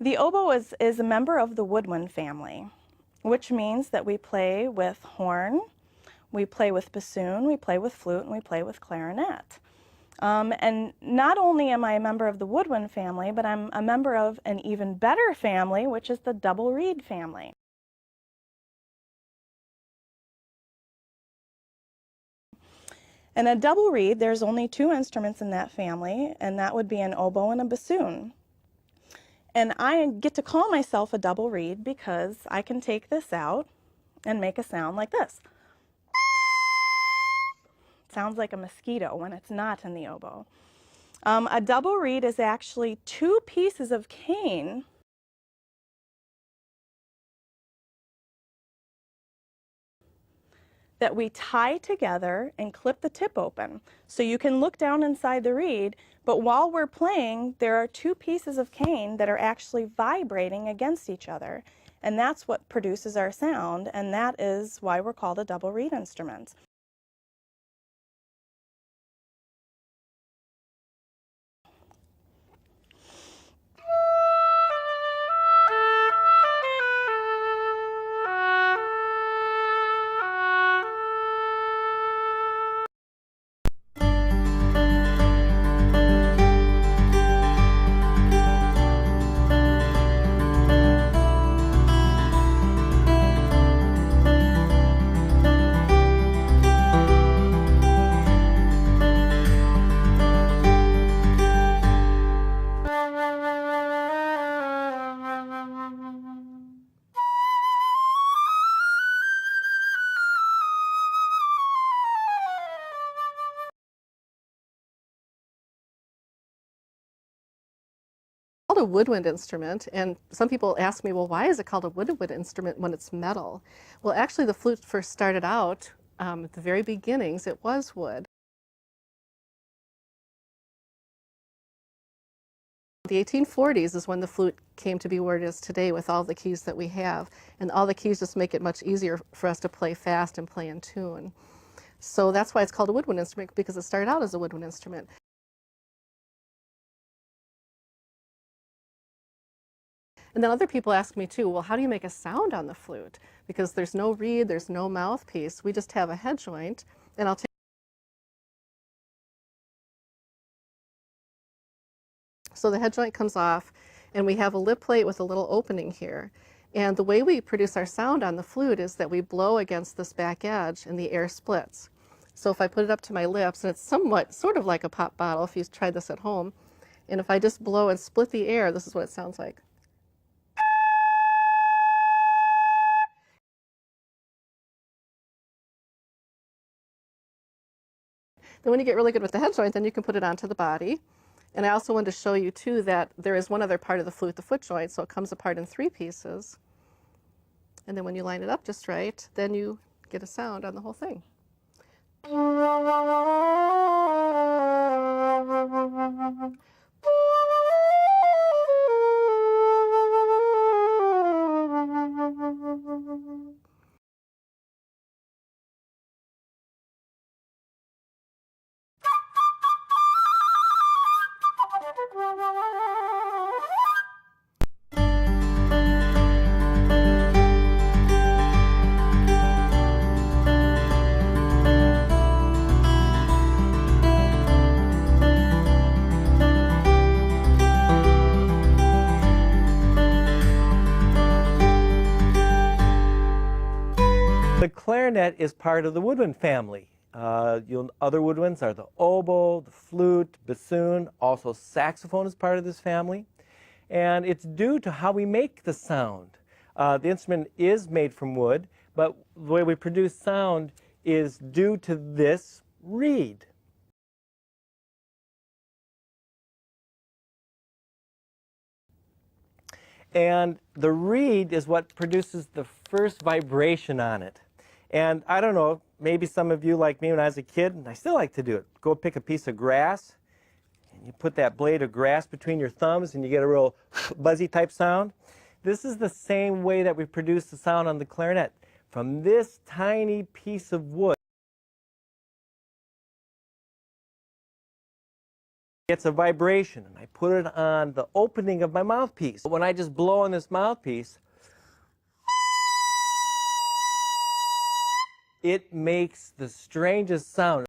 The oboe is a member of the woodwind family, which means that we play with horn, we play with bassoon, we play with flute, and we play with clarinet. And not only am I a member of the woodwind family, but I'm a member of an even better family, which is the double reed family. In a double reed, there's only two instruments in that family, and that would be an oboe and a bassoon. And I get to call myself a double reed because I can take this out and make a sound like this. It sounds like a mosquito when it's not in the oboe. A double reed is actually two pieces of cane that we tie together and clip the tip open. So you can look down inside the reed, but while we're playing, there are two pieces of cane that are actually vibrating against each other. And that's what produces our sound, and that is why we're called a double reed instrument. Called a woodwind instrument, and some people ask me, well, why is it called a woodwind instrument when it's metal? Well, actually the flute first started out at the very beginnings, it was wood. The 1840s is when the flute came to be where it is today with all the keys that we have, and all the keys just make it much easier for us to play fast and play in tune. So that's why it's called a woodwind instrument, because it started out as a woodwind instrument. And then other people ask me too, well, how do you make a sound on the flute? Because there's no reed, there's no mouthpiece, we just have a head joint, and I'll take. So the head joint comes off, and we have a lip plate with a little opening here. And the way we produce our sound on the flute is that we blow against this back edge and the air splits. So if I put it up to my lips, and it's sort of like a pop bottle if you've tried this at home, and if I just blow and split the air, this is what it sounds like. Then when you get really good with the head joint, then you can put it onto the body. And I also wanted to show you too that there is one other part of the flute, the foot joint, so it comes apart in three pieces. And then when you line it up just right, then you get a sound on the whole thing. The clarinet is part of the woodwind family. Other woodwinds are the oboe, the flute, bassoon, also saxophone is part of this family. And it's due to how we make the sound. The instrument is made from wood, but the way we produce sound is due to this reed. And the reed is what produces the first vibration on it. And I don't know, maybe some of you like me when I was a kid, and I still like to do it. Go pick a piece of grass, and you put that blade of grass between your thumbs, and you get a real buzzy type sound. This is the same way that we produce the sound on the clarinet, from this tiny piece of wood. It's a vibration, and I put it on the opening of my mouthpiece. When I just blow on this mouthpiece, it makes the strangest sound.